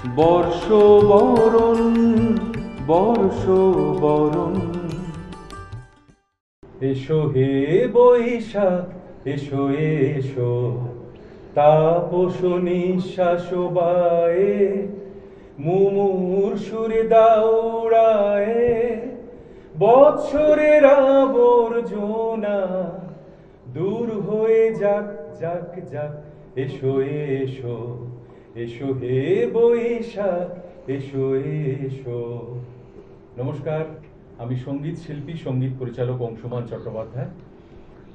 বর্ষ বরণ বর্ষ বরণ। এসো হে বৈশাখ এসো এসো, তাপস নিঃশ্বাস বায়ে মুমুর সুরে দাউড়ায়ে বৎসরের আবর্জনা দূর হয়ে যাক যাক যাক। এসো এসো এসো হে বৈশাখ এসো এসো। নমস্কার, আমি সঙ্গীত শিল্পী সঙ্গীত পরিচালক অংশুমান চট্টোপাধ্যায়।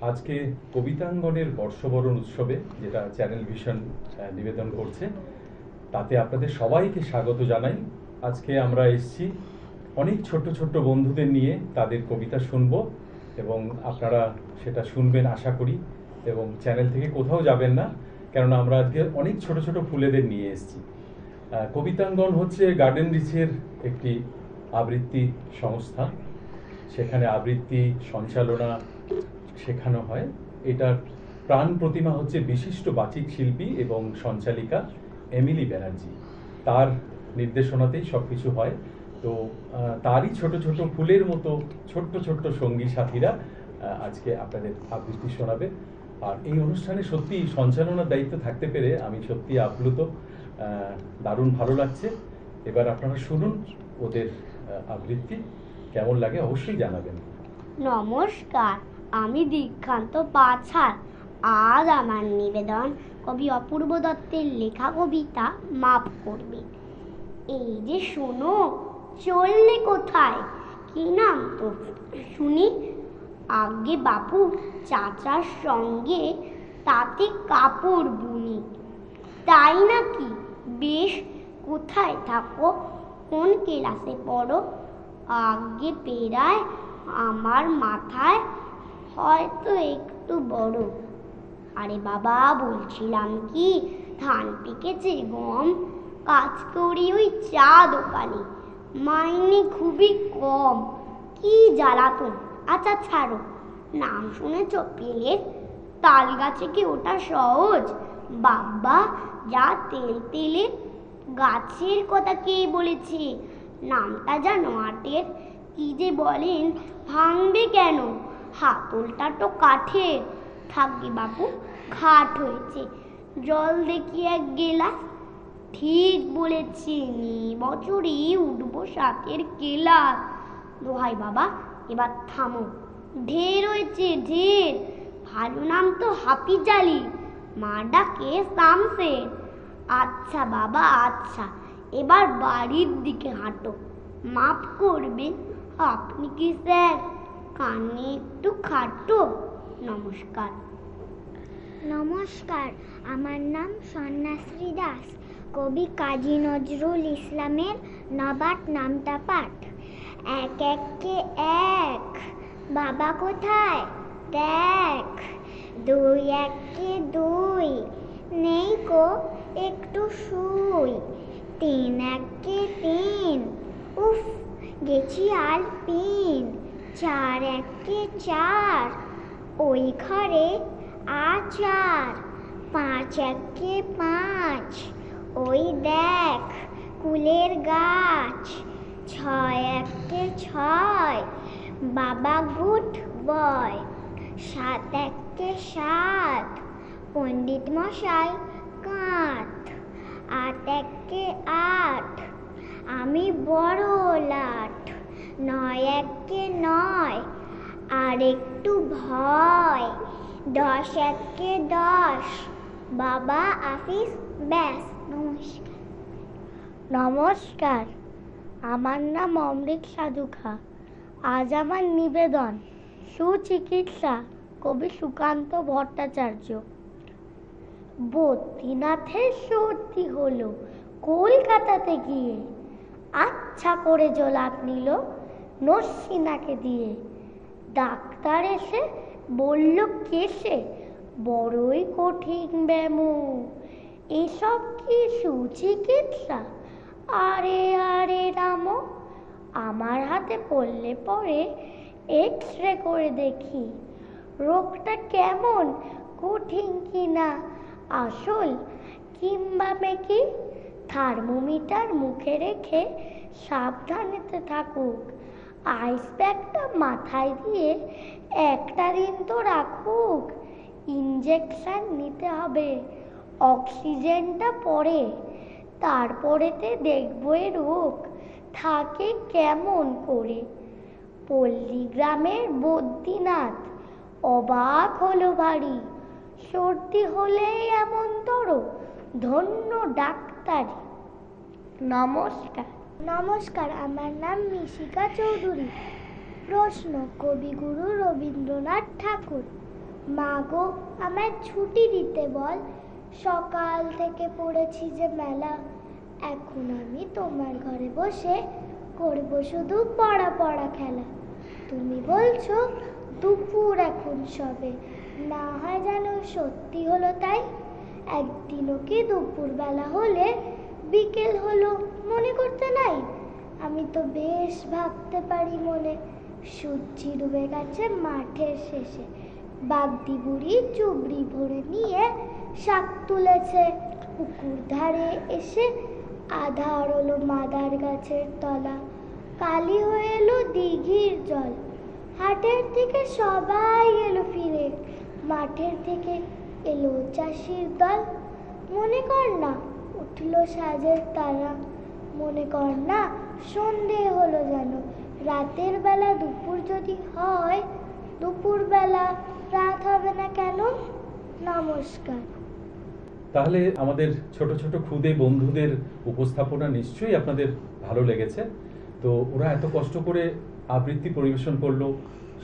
আজকে কবিতাঙ্গনের বর্ষবরণ উৎসবে, যেটা চ্যানেল ভিশন নিবেদন করছে, তাতে আপনাদের সবাইকে স্বাগত জানাই। আজকে আমরা এসেছি অনেক ছোট্ট ছোট্ট বন্ধুদের নিয়ে, তাদের কবিতা শুনব এবং আপনারা সেটা শুনবেন আশা করি, এবং চ্যানেল থেকে কোথাও যাবেন না, কেননা আমরা আজকে অনেক ছোট ছোট ফুলেদের নিয়ে এসেছি। কবিতাঙ্গন হচ্ছে গার্ডেন রিচের একটি আবৃত্তি সংস্থা। সেখানে আবৃত্তি সঞ্চালনা শেখানো হয়। এটার প্রাণ প্রতিমা হচ্ছে বিশিষ্ট বাচিক শিল্পী এবং সঞ্চালিকা এমিলি ব্যানার্জি। তার নির্দেশনাতেই সব কিছু হয়। তো তারই ছোট ছোট ফুলের মতো ছোট্ট ছোট্ট সঙ্গী সাথীরা আজকে আপনাদের আবৃত্তি শোনাবে। আর এই অনুষ্ঠানে সত্যি সঞ্চালনার দায়িত্ব থাকতে পেরে আমি সত্যি আপ্লুত, দারুণ ভালো লাগছে। এবার আপনারা শুনুন ওদের আবৃত্তি, কেমন লাগে অবশ্যই জানাবেন। নমস্কার, আমি দীক্ষান্ত পাছার। আজ আমার নিবেদন কবি অপূর্ব দত্তের লেখা কবিতা মাপ করবে। এই যে শোনো, চললে কোথায়, কি নাম তো শুনি? আগে বাপু চাচার সঙ্গে তাতে কাপড় বুনি। তাই নাকি? বেশ, কোথায় থাকো, কোন ক্লাসে পড়ো? আগে পেরায় আমার মাথায় হয়তো একটু বড়। আরে বাবা, বলছিলাম কি, ধান পেকেছে গম, কাজ করি ওই চা দোকানে, মাইনে খুবই কম, কি জ্বালাতন। আচ্ছা ছাড়ো, নাম শুনেছ পেলের? তাল গাছে কি ওটা সহজ? বাবা, যা তেল তেলে গাছের কথা কে বলেছে? নামটা জানো আটের? কি যে বলেন, ভাঙবে কেন? হাতলটা তো কাঠের। থাকবে বাপু, ঘাট হয়েছে, জল দেখি এক গেলাস। ঠিক বলেছে, বছরই উঠবো সাতের কেলাস। দোহাই বাবা, এবার থামো, ঢের হয়েছে ঢের। ভালো নাম তো হাফিজ আলী, মা ডাকে শামসের। আচ্ছা বাবা আচ্ছা, এবার বাড়ির দিকে হাঁটো। মাফ করবেন, আপনি কি স্যার কানে একটু খাটো? নমস্কার। নমস্কার, আমার নাম সন্ন্যাশ্রী দাস। কবি কাজী নজরুল ইসলামের নবাট নামটা পাঠ। এক একে এক, বাবা কোথায় দেখ। দুই একে দুই, নেই কো একটু শুই। তিন একে তিন, উফ গেছি আলপিন। চার একে চার, ওই ঘরে আচার। পাঁচ একে পাঁচ, ওই দেখ কুলের গাছ। ছয় একে ছয়, বাবা গুড বয়। সাত একে সাত, পণ্ডিত মশাই কাঁত। আট একে আট, আমি বড় লাট। নয় একে নয়, আর একটু ভয়। দশ একে দশ, বাবা আফিস ব্যাস। নমস্কার। নমস্কার, আমার নাম অমৃত সাধুখা। আজ আমার নিবেদন সুচিকিৎসা, কবি সুকান্ত ভট্টাচার্য। বদ্রীনাথের সর্দি হলো কলকাতাতে গিয়ে, আচ্ছা করে জোলাপ নিল নসিনাকে দিয়ে। ডাক্তার এসে বলল কেসে বড়ই কঠিন ব্যামো, এসব কি সুচিকিৎসা? আরে আরে রামো, আমার হাতে পড়লে পরে এক্স রে করে দেখি রোগটা কেমন, কঠিন কিনা আসল কিংবা মেকি। থার্মোমিটার মুখে রেখে সাবধানেতে থাকুক। আইস ব্যাগটা মাথায় দিয়ে একটা দিন তো রাখুক। ইঞ্জেকশন নিতে হবে, অক্সিজেনটা পরে, তারপরেতে দেখবো এ রোগ থাকে কেমন করে। পল্লী গ্রামের বদ্রীনাথ অবাক হলো ভারী, সর্দি হলেই এমন তর ধন্য ডাক্তারি। নমস্কার। নমস্কার, আমার নাম মিশিকা চৌধুরী। প্রশ্ন, কবিগুরু রবীন্দ্রনাথ ঠাকুর। মা গো, আমায় ছুটি দিতে বল, সকাল থেকে পড়েছি যে মেলা। এখন আমি তোমার ঘরে বসে করব শুধু পড়া পড়া খেলা। তুমি বলছো দুপুর এখন সবে, না হয় যেন সত্যি হলো তাই। একদিনও কি দুপুর বেলা হলে বিকেল হলো মনে করতে নাই? আমি তো বেশ ভাবতে পারি মনে, সূর্যি ডুবে গেছে মাঠের শেষে, বাগদি বুড়ি চুবড়ি ভরে নিয়ে শাক তুলেছে পুকুর ধারে এসে। আধার হলো মাদার গাছের তলা, কালি হয়ে এলো দিঘির জল। হাটের থেকে সবাই এলো ফিরে, মাঠের থেকে এলো চাষির দল। মনে কর না উঠলো সাজের তারা, মনে কর না সন্ধে হলো যেন। রাতের বেলা দুপুর যদি হয়, দুপুর বেলা রাত হবে না কেন? নমস্কার। তাহলে আমাদের ছোট ছোট ক্ষুদে বন্ধুদের উপস্থাপনা নিশ্চয়ই আপনাদের ভালো লেগেছে। তো ওরা এত কষ্ট করে আবৃত্তি পরিবেশন করলো,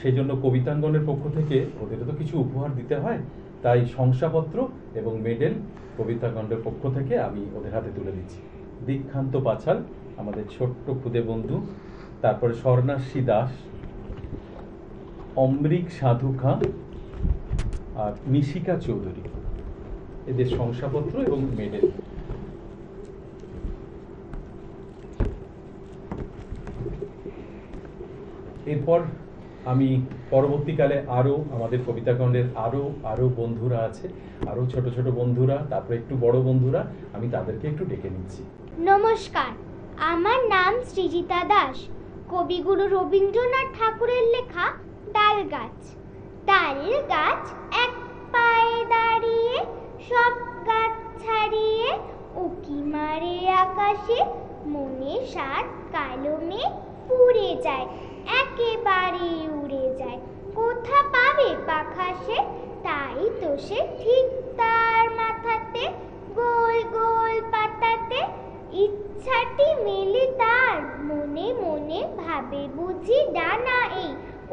সেই জন্য কবিতাঙ্গনের পক্ষ থেকে ওদেরও তো কিছু উপহার দিতে হয়। তাই শংসাপত্র এবং মেডেল কবিতাঙ্গনের পক্ষ থেকে আমি ওদের হাতে তুলে দিচ্ছি। দীক্ষান্ত পাছাল আমাদের ছোট্ট ক্ষুদে বন্ধু, তারপরে স্বর্ণাশ্রী দাস, অমৃক সাধু খাঁ আর মিশিকা চৌধুরী, এদের শংসাপত্র এবং মেডেল। এরপর আমি পরবর্তীকালে আরো আমাদের কবিতাখণ্ডের আরো বন্ধুরা আছে, আরো ছোট ছোট বন্ধুরা, তারপরে একটু বড় বন্ধুরা, আমি তাদেরকে একটু ডেকে নিচ্ছি। নমস্কার, আমার নাম সৃজিতা দাস। কবিগুরু রবীন্দ্রনাথ ঠাকুরের লেখা ডাল গাছ। ডাল গাছ এক পায়ে দাঁড়িয়ে, সব গাছ ছাড়িয়ে, উকি মারে আকাশে, মনে সাত কালো মেঘ পুড়ে যায়, একেবারে উড়ে যায়। কোথা পাবে পাখা সে, তাই তো সে ঠিক তার মাথাতে, গোল গোল পাতাতে ইচ্ছাটি মেলে তার। মনে মনে ভাবে বুঝি ডানা এই,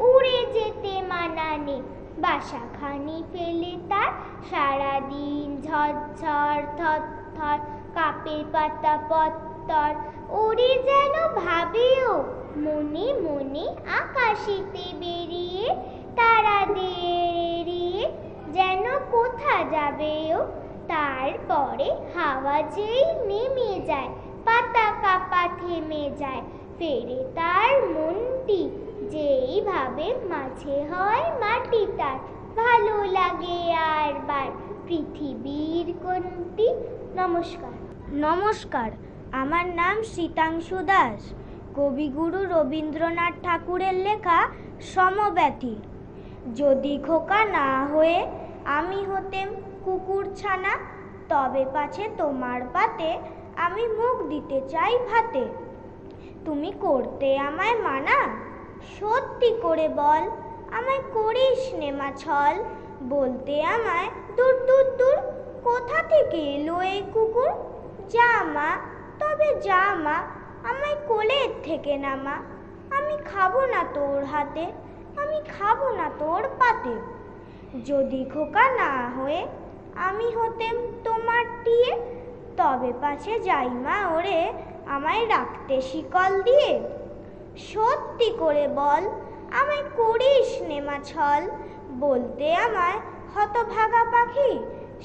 উড়ে যেতে মানা নেই। বাসাখানি ফেলে তার সারাদিন ঝরঝর থরথর, কাপে পাতা পত্তর। ওরে যেন ভাবেও মনে মনে আকাশেতে বেরিয়ে, তারাদের এড়িয়ে যেন কোথা যাবেও। তারপরে হাওয়া যেই নেমে যায়, পাতা কাপা থেমে যায়, ফেরে তার মনটি যেই ভাবে মাঝে হয় মাটি তার। ভালো লাগে আর বার পৃথিবীর কোনটি। নমস্কার। নমস্কার, আমার নাম শীতাংশু দাস। কবিগুরু রবীন্দ্রনাথ ঠাকুরের লেখা সমব্যথী। যদি খোকা না হয়ে আমি হতেম কুকুর ছানা, তবে পাছে তোমার পাতে আমি মুখ দিতে চাই ভাতে। তুমি করতে আমায় মানা, সত্যি করে বল, আমায় করিস নে মা ছল। বলতে আমায় দূর দূর দূর, কোথা থেকে এলো এই কুকুর। যা মা, তবে যা মা, আমায় কোলের থেকে নামা। আমি খাবো না তোর হাতে, আমি খাবো না তোর পাতে। যদি খোকা না হয়ে আমি হতেম তোমার টিয়ে, তবে পাছে যাই মা ওরে আমায় রাখতে শিকল দিয়ে। সত্যি করে বল, আমায় করিস নে মা ছল। বলতে আমায় হতভাগা পাখি,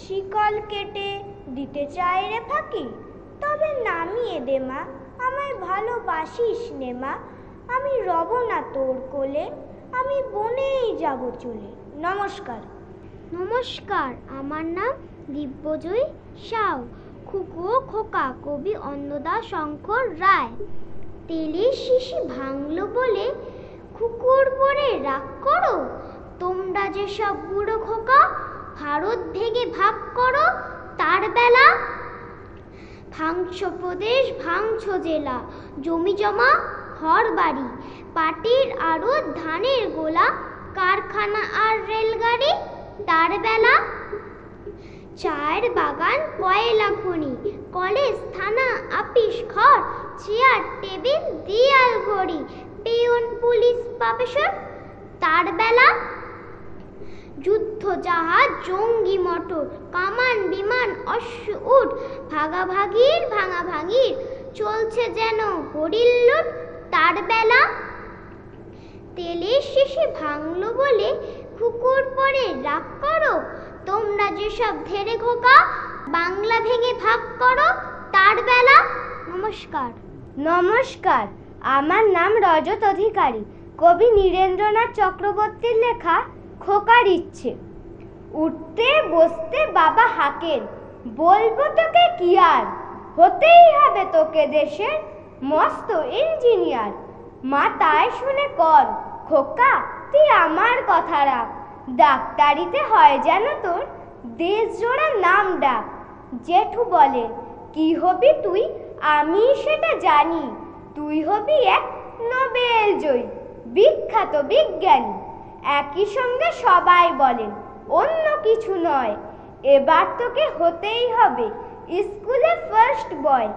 শিকল কেটে দিতে চায় রে ফাঁকি। তবে নামিয়ে দে মা, আমায় ভালোবাসিস নে মা। আমি রব না তোর কোলে, আমি বনেই যাব চলে। নমস্কার। নমস্কার, আমার নাম দিব্যজয়ী সাউ। খুকু ও খোকা কবি অন্নদা শঙ্কর রায়। তেলের শিশি ভাঙলো বলে খুকুর পরে রাগ করো, তোমরা যে সব বুড়ো খোকা ভারত ভেঙে ভাগ করো, তার বেলা ভাঙছ প্রদেশ ভাঙছ জেলা, জমি জমা ঘর বাড়ি, পাটের আড়ত ধানের গোলা, কারখানা আর রেলগাড়ি, তার বেলা চায়ের বাগান কয়লা খনি, কলেজ থানা আপিস ঘর, চেয়ার টেবিল দেয়াল ঘড়ি, পিয়ন পুলিশ প্রফেসর, তার বেলা যুদ্ধ জাহাজ জঙ্গি মোটর, কামান বিমান অশ্ব উট, ভাগাভাগির ভাঙাভাঙির চলছে যেন হরির লুট, তার বেলা তেলের শিশি ভাঙলো বলে খুকুর পরে রাগ করো, তোমরা যেসব ধেড়ে খোকা বাংলা ভেঙে ভাগ করো, তার বেলা। নমস্কার। নমস্কার, আমার নাম রজত অধিকারী। কবি নীরেন্দ্রনাথ চক্রবর্তীর লেখা খোকার ইচ্ছে। উঠতে বসতে বাবা হাঁকেন, বলবো তোকে কি আর, হতেই হবে তোকে দেশের মস্ত ইঞ্জিনিয়ার। মা তাই শুনে কর, খোকা তুই আমার কথা রাখ, ডাক্তারিতে হয় যেন তোর দেশ জোড়া নাম ডাক। জেঠু বলেন, কি হবি তুই, আমি সেটা জানি, তুই হবি এক নোবেল জয়ী বিখ্যাত বিজ্ঞানী। একই সঙ্গে সবাই বলেন অন্য কিছু নয়, এবার তোকে হতেই হবে স্কুলে ফার্স্ট বয়।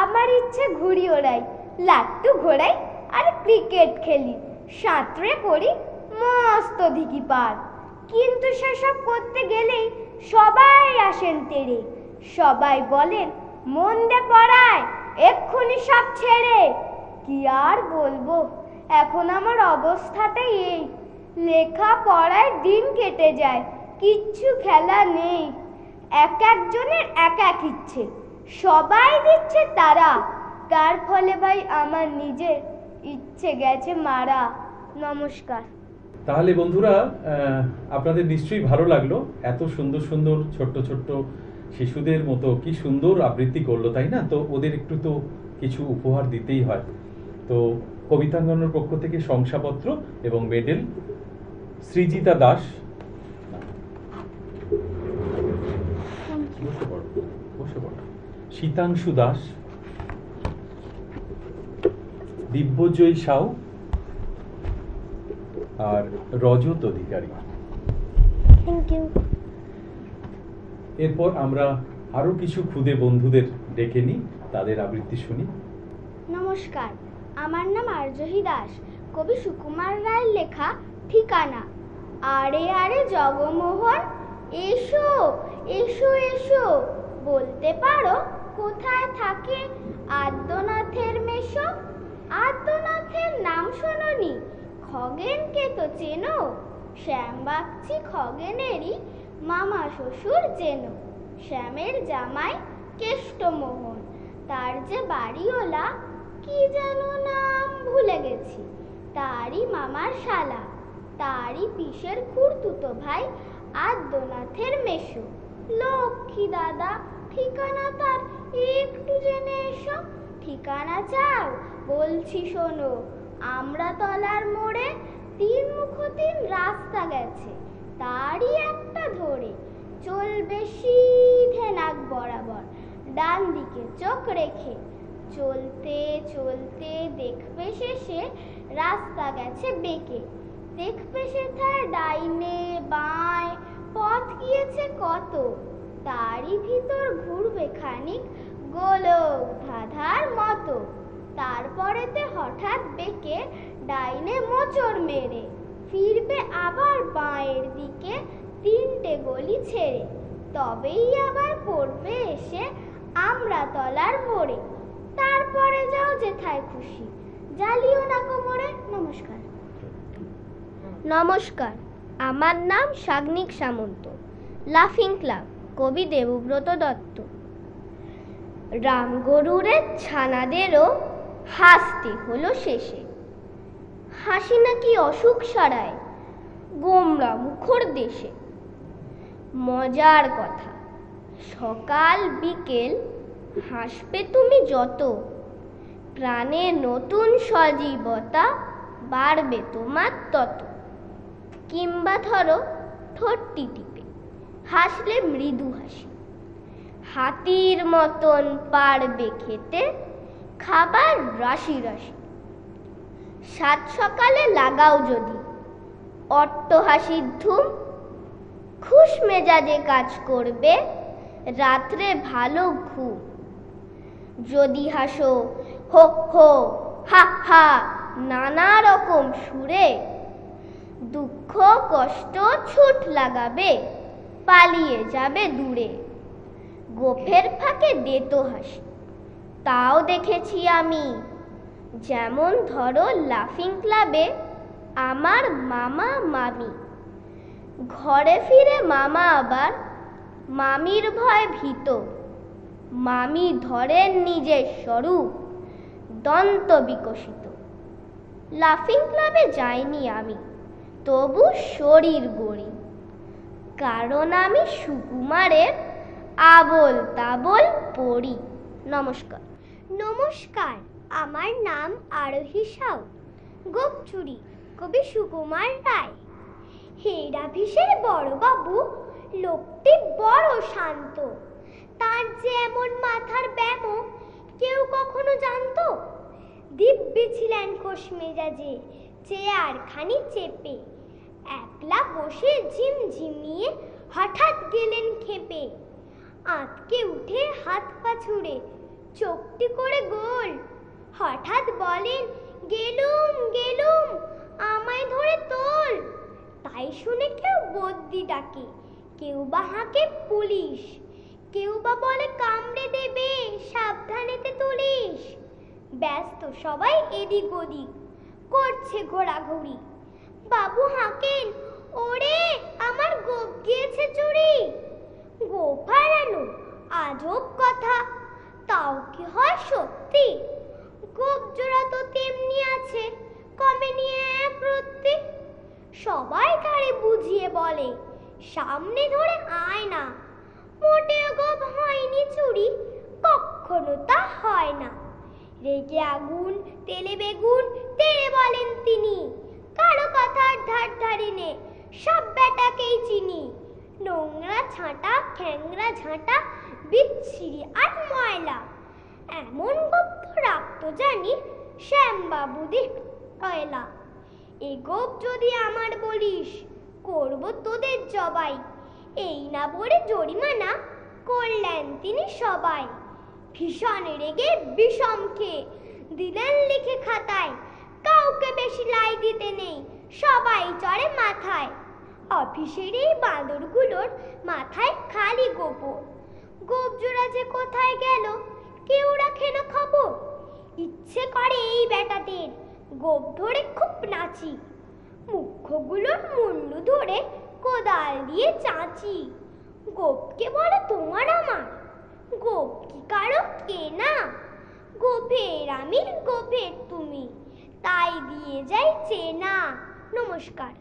আমার ইচ্ছে ঘুড়ি ওড়াই, লাট্টু ঘোড়াই আর ক্রিকেট খেলি, সাঁতরে করি মস্ত দিঘি পার। কিন্তু সেসব করতে গেলেই সবাই আসেন তেড়ে, সবাই বলেন মন দে পড়ায়, এক্ষুনি সব ছেড়ে। কি আর বলবো, এখন আমার অবস্থাটাই এই, লেখা পড়ায় দিন কেটে যায়, কিচ্ছু খেলা নেই। এক একজনের এক এক ইচ্ছে, সবাই দিচ্ছে তারা, তার ফলে ভাই আমার নিজের ইচ্ছে গেছে মারা। নমস্কার। তাহলে বন্ধুরা, আপনাদের নিশ্চয়ই ভালো লাগলো। এত সুন্দর সুন্দর ছোট্ট ছোট্ট শিশুদের মতো কি সুন্দর আবৃত্তি করলো, তাই না? তো ওদের একটু তো কিছু উপহার দিতেই হয়। তো কবিতাঙ্গনের পক্ষ থেকে শংসাপত্র এবং মেডেল সৃজিতা দাস, শীতাংশু দাস, দিব্যজয়ী সাউ আর রজত অধিকারী। Thank you. এরপর আমরা আরো কিছু খুদে বন্ধুদের ডেকে নিই, তাদের আবৃত্তি শুনি। নমস্কার, আমার নাম আর্যহী দাস। কবি সুকুমার রায়ের লেখা ঠিকানা। আরে আরে জগমোহন, এসো এসো এসো, বলতে পারো কোথায় থাকে আদ্যনাথের মেশো? আদ্যনাথের নাম শোনোনি? খগেনকে তো চেনো, শ্যামবাগচি খগেনেরই মামা শ্বশুর চেনো। শ্যামের জামাই কেষ্টমোহন, তার যে বাড়িওলা কি যেন নাম ভুলে গেছি, তারই মামার শালা, তারই পিসের খুড়তুতো ভাই আদ্যনাথের মেশো। লক্ষ্মী দাদা, ঠিকানা তার একটু জেনে এসো। ঠিকানা চাও? বলছি শোনো, আমরা তলার মোড়ে 3 মুখ 3 রাস্তা গেছে, তারই একটা ধরে চলবে সিধে নাক বরাবর, ডান দিকে চোখ রেখে। চলতে চলতে দেখবে শেষে রাস্তা গেছে বেঁকে, দেখবে সেথায় ডাইনে বাঁয় পথ গিয়েছে কত, তারই ভিতর ঘুরবে খানিক গোলক ধাঁধার মতো। তারপরেতে হঠাৎ বেঁকে ডাইনে মোচড় মেরে ফিরবে আবার বাঁয়ের দিকে 3টে গলি ছেড়ে, তবেই আবার পড়বে এসে আমরা তলার মোড়ে। তারপরে যাও যেথায় খুশি, জ্বালিও না কোমরে। নমস্কার। নমস্কার, আমার নাম সাগ্নিক সামন্ত। লাফিং ক্লাব, কবি দেবব্রত দত্ত। রামগরুরের ছানাদেরও হাসতে হলো শেষে, হাসি নাকি অসুখ সারায় গোমরা মুখর দেশে। মজার কথা, সকাল বিকেল হাসবে তুমি যত, প্রাণে নতুন সজীবতা বাড়বে তোমার তত। কিংবা ধরো ঠোঁটটি টিপে হাসলে মৃদু হাসি, হাতির মতন পারবে খেতে খাবার রাশি রাশি। সাত সকালে লাগাও যদি অট্টহাসির ধুম, খুশ মেজাজে কাজ করবে রাত্রে ভালো ঘুম। যদি হাসো হো হো হা হা নানা রকম সুরে, দুঃখ কষ্ট ছুট লাগাবে পালিয়ে যাবে দূরে। গোফের ফাঁকে দেতো হাসি তাও দেখেছি আমি, যেমন ধরো লাফিং ক্লাবে আমার মামা মামি। ঘরে ফিরে মামা আবার মামির ভয় ভীত, মামি ধরেন নিজের স্বরূপ দন্ত বিকশিত। লাফিং ক্লাবে যাইনি আমি, তবু শরীর গড়ি, কারণ আমি সুকুমারের আবোল তাবোল পড়ি। নমস্কার। নমস্কার, আমার নাম আরোহী সাউ। গোপচুরি কবি সুকুমার রায়। হেরাভিসের বড় বাবু লোকটি বড় শান্ত, তার যে এমন মাথার ব্যামো কেউ কখনো জানতো? দিব্যি ছিলেন খোশ মেজাজে, চেয়ারখানি চেপে, একলা বসে ঝিমঝিমিয়ে হঠাৎ গেলেন খেপে। আঁতকে উঠে হাত পা ছুড়ে চোখটি করে গোল, হঠাৎ বলেন গেলুম গেলুম আমায় ধরে তোল। তাই শুনে কেউ বদ্যি ডাকে, কেউ বা হাঁকে পুলিশ, কেউ বা বলে কামড়ে দেবে সাবধানেতে তুলিস। ব্যস্ত সবাই এদিক ওদিক করছে ঘোরাঘুরি। বাবু হাঁকেন, ওরে আমার গোপ গিয়েছে চুরি। গোপ হারানো আজব কথা, তাও কি হয় সত্যি? গোপ জোড়া তো তেমনি আছে, কমে নিয়ে এক রত্তি। সবাই তারে বুঝিয়ে বলে, সামনে ধরে আয় না, মোটেও গোপ হয়নি চুরি, কখনো তা হয় না। রেগে আগুন তেলে বেগুন তেড়ে বলেন তিনি, কারো কথার ধার ধারি নে, সব বেটাকেই চিনি। নোংরা ছাঁটা খ্যাংরা ঝাঁটা বিচ্ছিরি আর ময়লা, এমন গোপ তো রাখতো জানি শ্যামবাবু কয়লা। এ গোপ যদি আমার বলিস, করব তোদের জবাই। এই না বলে জরিমানা করলেন তিনি সবাই। ভীষণ রেগে বিষম খেয়ে দিলেন লিখে খাতায়, কাউকে বেশি লাই দিতে নেই, সবাই চড়ে মাথায়। অফিসের এই বাঁদরগুলোর মাথায় খালি গোবর, গোপ জোড়া যে কোথায় গেল কেউ রাখে না খবর। ইচ্ছে করে এই বেটাদের গোপ ধরে খুব নাচি, মুখ্যগুলোর মুন্ডু ধরে কোদাল দিয়ে চাঁচি। গোপকে বলে তোমার আমার, গোপ কি কারো কেনা? গোপের আমি গোপের তুমি, তাই দিয়ে যাই চেনা। নমস্কার।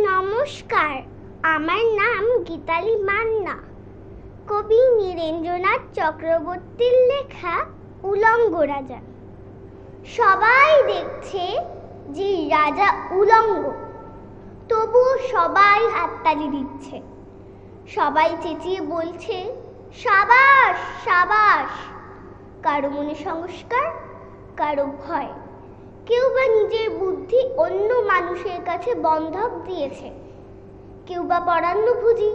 নমস্কার, আমার নাম গীতালি মান্না। কবি নীরেন্দ্রনাথ চক্রবর্তীর লেখা উলঙ্গ রাজা। সবাই দেখছে যে রাজা উলঙ্গ, তবু সবাই হাততালি দিচ্ছে। সবাই চেঁচিয়ে বলছে সাবাস সাবাস। কারো মনে সংস্কার, কারো ভয়, কেউ বা নিজের বুদ্ধি অন্য মানুষের কাছে বন্ধক দিয়েছে, কেউ বা পরান্নভোজী,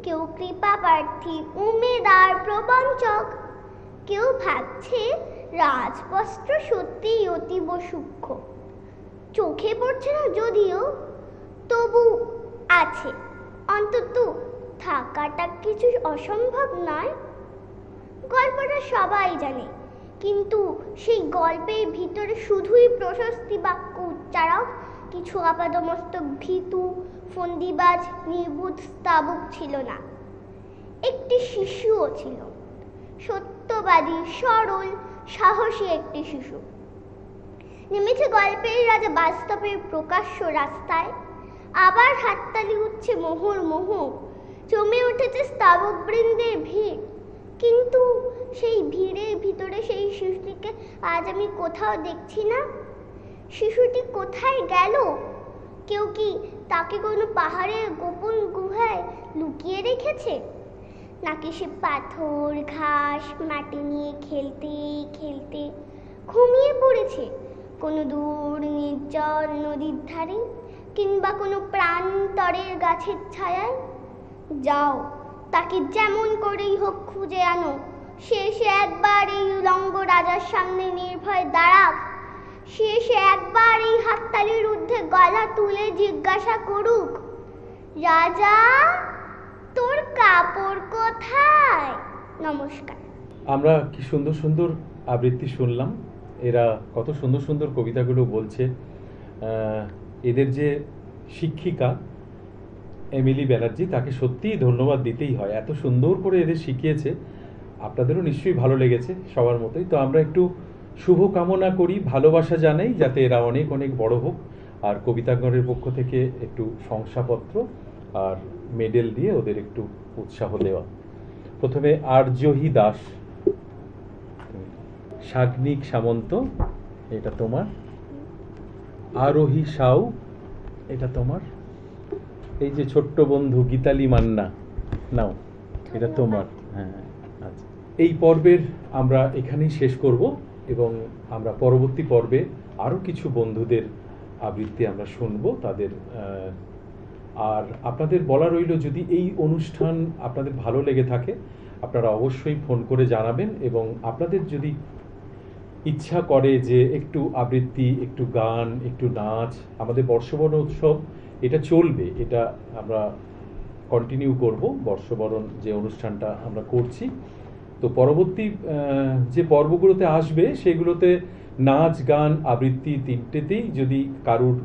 কেউ কৃপা প্রার্থী উমেদার প্রবঞ্চক, কেউ ভাবছে রাজবস্ত্র সত্যিই অতীব সূক্ষ্ম। চোখে পড়ছে না যদিও, তবু আছে, অন্তত থাকাটা কিছু অসম্ভব নয়। গল্পটা সবাই জানে, কিন্তু সেই গল্পের ভিতরে শুধুই প্রশস্তি বাক্য উচ্চারক, কিছু আপাদমস্তক ভীতু ফন্দিবাজ নির্বুধ স্তাবক ছিল না। একটি শিশুও ছিল, সত্যবাদী সরল সাহসী একটি শিশু। নেমেছে গল্পের রাজা বাস্তবের প্রকাশ্য রাস্তায়, আবার হাততালি উঠছে মোহর মোহ। জমে উঠেছে স্তাবকবৃন্দের ভিড়, কিন্তু সেই ভিড়ের ভিতরে সেই শিশুটিকে আজ আমি কোথাও দেখছি না। শিশুটি কোথায় গেল? কেউ কি তাকে কোনো পাহাড়ের গোপন গুহায় লুকিয়ে রেখেছে, নাকি সে পাথর ঘাস মাটি নিয়ে খেলতে খেলতে ঘুমিয়ে পড়েছে কোনো দূর নির্জন নদীর ধারে, কিংবা কোনো প্রান্তরের গাছের ছায়ায়? যাও, তাকে যেমন করেই হোক খুঁজে আনো। সে একবার এই উলঙ্গ রাজার সামনে নির্ভয় দাঁড়াক। সে একবার এই হাততালির ঊর্ধ্বে গলা তুলে জিজ্ঞাসা করুক, রাজা, তোর কাপড় কোথায়? নমস্কার। আমরা কি সুন্দর সুন্দর আবৃত্তি শুনলাম। এরা কত সুন্দর সুন্দর কবিতাগুলো বলছে। এদের যে শিক্ষিকা এমিলি ব্যানার্জি, তাকে সত্যিই ধন্যবাদ দিতেই হয়। এত সুন্দর করে এদের শিখিয়েছে। আপনাদেরও নিশ্চয়ই ভালো লেগেছে সবার মতোই। তো আমরা একটু শুভ কামনা করি, ভালোবাসা জানাই, যাতে এরা অনেক অনেক বড় হোক। আর কবিতাগণের পক্ষ থেকে একটু শংসাপত্র আর মেডেল দিয়ে ওদের একটু উৎসাহ দেওয়া। প্রথমে আর্যহী দাস, সাগ্নিক সামন্ত, এটা তোমার। আরোহী সাউ, এটা তোমার। এই যে ছোট্ট বন্ধু গীতালি মান্না, নাও, এটা তোমার। হ্যাঁ, আচ্ছা। এই পর্বের আমরা এখানেই শেষ করব এবং আমরা পরবর্তী পর্বে আরও কিছু বন্ধুদের আবৃত্তি আমরা শুনব তাদের। আর আপনাদের বলা রইল, যদি এই অনুষ্ঠান আপনাদের ভালো লেগে থাকে আপনারা অবশ্যই ফোন করে জানাবেন, এবং আপনাদের যদি ইচ্ছা করে যে একটু আবৃত্তি, একটু গান, একটু নাচ, আমাদের বর্ষবরণ উৎসব এটা চলবে, এটা আমরা কন্টিনিউ করব, বর্ষবরণ যে অনুষ্ঠানটা আমরা করছি। তো পরবর্তী যে পর্বগুলোতে আসবে সেগুলোতে নাচ, গান, আবৃত্তি তিনটেতেই যদি কারুর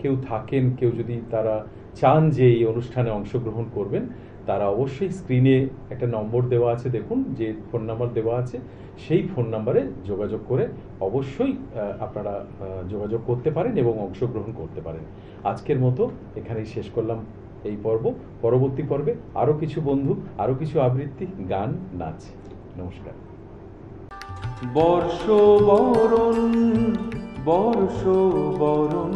কেউ থাকেন, কেউ যদি তারা চান যে এই অনুষ্ঠানে অংশগ্রহণ করবেন, তারা অবশ্যই স্ক্রিনে একটা নম্বর দেওয়া আছে, দেখুন যে ফোন নাম্বার দেওয়া আছে, সেই ফোন নাম্বারে যোগাযোগ করে অবশ্যই আপনারা যোগাযোগ করতে পারেন এবং অংশগ্রহণ করতে পারেন। আজকের মতো এখানেই শেষ করলাম এই পর্ব। পরবর্তী পর্বে আরও কিছু বন্ধু, আরও কিছু আবৃত্তি, গান, নাচ। নমস্কার। বর্ষবরণ, বর্ষবরণ।